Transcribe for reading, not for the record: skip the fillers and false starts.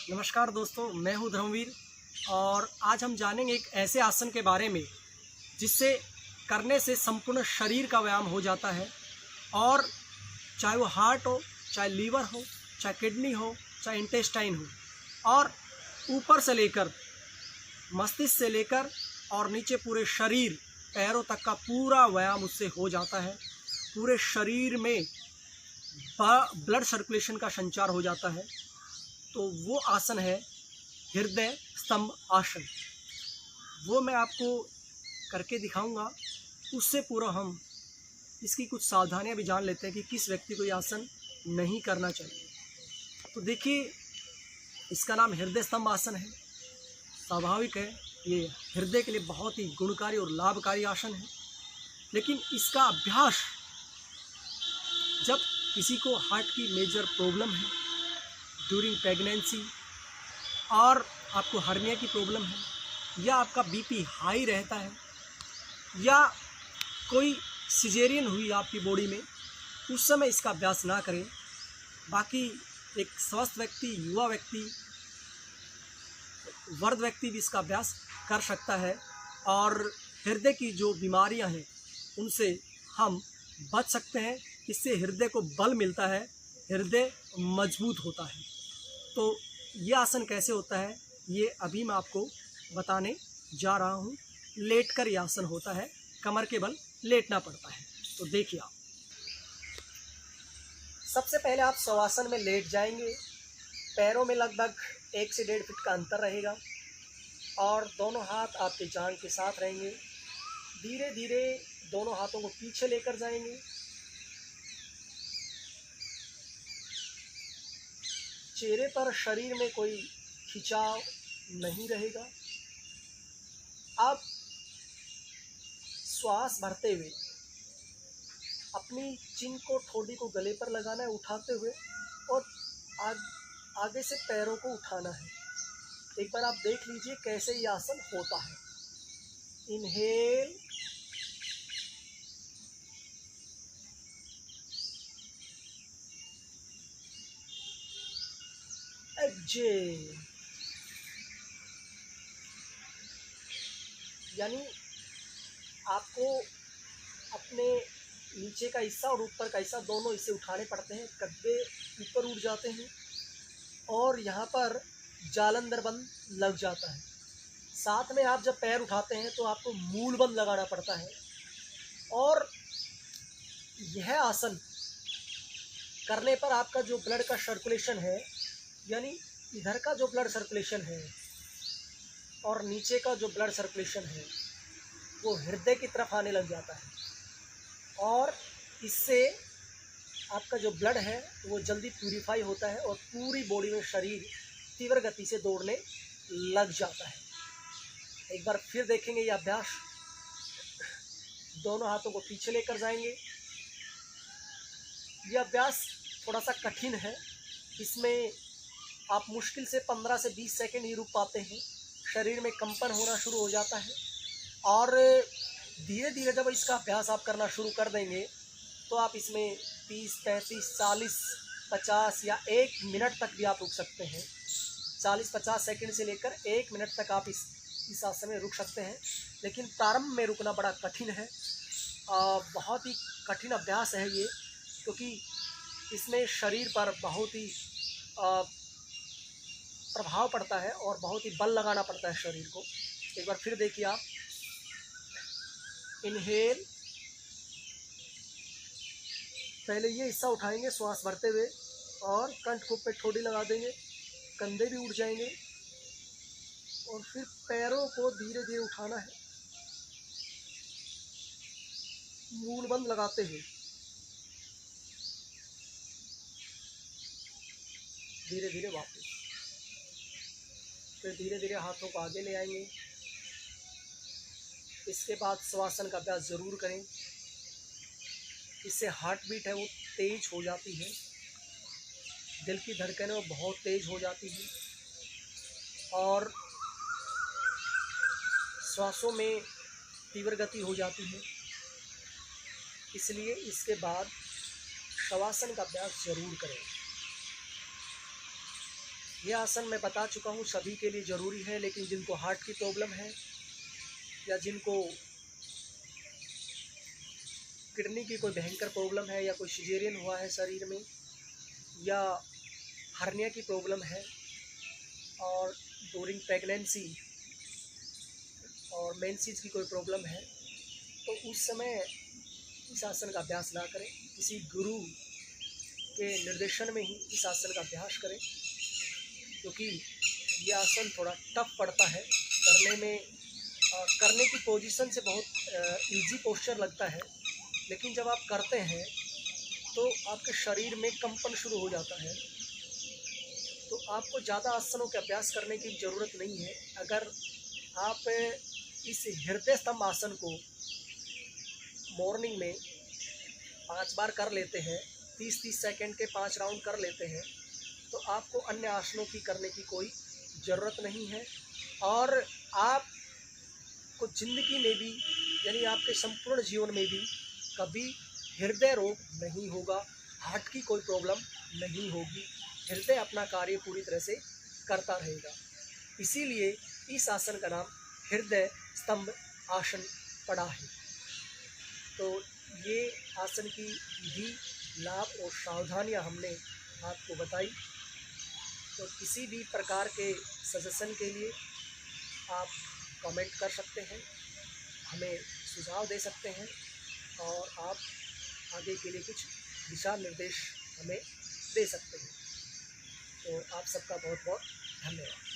नमस्कार दोस्तों, मैं हूं धर्मवीर और आज हम जानेंगे एक ऐसे आसन के बारे में जिससे करने से संपूर्ण शरीर का व्यायाम हो जाता है। और चाहे वो हार्ट हो, चाहे लीवर हो, चाहे किडनी हो, चाहे इंटेस्टाइन हो, और ऊपर से लेकर मस्तिष्क से लेकर और नीचे पूरे शरीर पैरों तक का पूरा व्यायाम उससे हो जाता है। पूरे शरीर में ब्लड सर्कुलेशन का संचार हो जाता है। तो वो आसन है हृदय स्तंभ आसन। वो मैं आपको करके दिखाऊंगा। उससे पूर्व हम इसकी कुछ सावधानियां भी जान लेते हैं कि किस व्यक्ति को ये आसन नहीं करना चाहिए। तो देखिए, इसका नाम हृदय स्तंभ आसन है। स्वाभाविक है, ये हृदय के लिए बहुत ही गुणकारी और लाभकारी आसन है। लेकिन इसका अभ्यास जब किसी को हार्ट की मेजर प्रॉब्लम है, ड्यूरिंग प्रेगनेंसी, और आपको हर्निया की प्रॉब्लम है, या आपका बीपी हाई रहता है, या कोई सिजेरियन हुई आपकी बॉडी में, उस समय इसका अभ्यास ना करें। बाकी एक स्वस्थ व्यक्ति, युवा व्यक्ति, वृद्ध व्यक्ति भी इसका अभ्यास कर सकता है। और हृदय की जो बीमारियां हैं उनसे हम बच सकते हैं। इससे हृदय को बल मिलता है, हृदय मजबूत होता है। तो ये आसन कैसे होता है ये अभी मैं आपको बताने जा रहा हूँ। लेटकर ये आसन होता है, कमर के बल लेटना पड़ता है। तो देखिए, आप सबसे पहले आप शवासन में लेट जाएंगे। पैरों में लगभग 1 से 1.5 फीट का अंतर रहेगा और दोनों हाथ आपके जांघ के साथ रहेंगे। धीरे धीरे दोनों हाथों को पीछे लेकर जाएंगे। चेहरे पर, शरीर में कोई खिंचाव नहीं रहेगा। आप श्वास भरते हुए अपनी चिन को, ठोड़ी को गले पर लगाना है उठाते हुए, और आगे से पैरों को उठाना है। एक बार आप देख लीजिए कैसे ये आसन होता है। Inhale, exhale. यानी आपको अपने नीचे का हिस्सा और ऊपर का हिस्सा दोनों हिस्से उठाने पड़ते हैं। कब्जे ऊपर उठ जाते हैं और यहाँ पर जालंधर बंद लग जाता है। साथ में आप जब पैर उठाते हैं तो आपको मूल बंद लगाना पड़ता है। और यह आसन करने पर आपका जो ब्लड का सर्कुलेशन है, यानी इधर का जो ब्लड सर्कुलेशन है और नीचे का जो ब्लड सर्कुलेशन है, वो हृदय की तरफ आने लग जाता है। और इससे आपका जो ब्लड है वो जल्दी प्यूरिफाई होता है और पूरी बॉडी में शरीर तीव्र गति से दौड़ने लग जाता है। एक बार फिर देखेंगे ये अभ्यास। दोनों हाथों को पीछे लेकर जाएंगे। ये अभ्यास थोड़ा सा कठिन है। इसमें आप मुश्किल से 15 से 20 सेकंड ही रुक पाते हैं। शरीर में कंपन होना शुरू हो जाता है और धीरे धीरे जब इसका अभ्यास आप करना शुरू कर देंगे तो आप इसमें 30, 35, 40, 50 या 1 मिनट तक भी आप रुक सकते हैं। 40-50 सेकंड से लेकर 1 मिनट तक आप इस आसन में रुक सकते हैं। लेकिन प्रारंभ में रुकना बड़ा कठिन है। बहुत ही कठिन अभ्यास है ये, क्योंकि इसमें शरीर पर बहुत ही प्रभाव पड़ता है और बहुत ही बल लगाना पड़ता है शरीर को। एक बार फिर देखिए आप। इनहेल, पहले ये हिस्सा उठाएंगे श्वास भरते हुए और कंठ को पे ठोड़ी लगा देंगे, कंधे भी उठ जाएंगे। और फिर पैरों को धीरे धीरे उठाना है, मूल बंद लगाते हुए। धीरे धीरे वापस, फिर धीरे धीरे हाथों को आगे ले आएंगे। इसके बाद श्वासन का अभ्यास ज़रूर करें। इससे हार्ट बीट है वो तेज हो जाती है, दिल की धड़कनें वो बहुत तेज हो जाती है और श्वासों में तीव्र गति हो जाती है। इसलिए इसके बाद शवासन का अभ्यास ज़रूर करें। ये आसन मैं बता चुका हूँ सभी के लिए ज़रूरी है, लेकिन जिनको हार्ट की प्रॉब्लम है या जिनको किडनी की कोई भयंकर प्रॉब्लम है या कोई सिजेरियन हुआ है शरीर में या हर्निया की प्रॉब्लम है और ड्यूरिंग प्रेगनेंसी और मेंसेस की कोई प्रॉब्लम है, तो उस समय इस आसन का अभ्यास ना करें, किसी गुरु के निर्देशन में ही इस आसन का अभ्यास करें, क्योंकि ये आसन थोड़ा टफ पड़ता है करने में। करने की पोजीशन से बहुत इजी पोस्चर लगता है, लेकिन जब आप करते हैं तो आपके शरीर में कंपन शुरू हो जाता है। तो आपको ज़्यादा आसनों के अभ्यास करने की ज़रूरत नहीं है। अगर आप इस हृदय स्तंभ आसन को मॉर्निंग में 5 बार कर लेते हैं, 30-30 सेकंड के 5 राउंड कर लेते हैं, तो आपको अन्य आसनों की करने की कोई ज़रूरत नहीं है। और आपको ज़िंदगी में भी यानी आपके संपूर्ण जीवन में भी कभी हृदय रोग नहीं होगा, हार्ट की कोई प्रॉब्लम नहीं होगी। हृदय अपना कार्य पूरी तरह से करता रहेगा। इसीलिए इस आसन का नाम हृदय स्तंभ आसन पड़ा है। तो ये आसन की विधि, लाभ और सावधानियां हमने आपको बताई। तो किसी भी प्रकार के सजेशन के लिए आप कमेंट कर सकते हैं, हमें सुझाव दे सकते हैं और आप आगे के लिए कुछ दिशा निर्देश हमें दे सकते हैं। तो आप सबका बहुत बहुत धन्यवाद।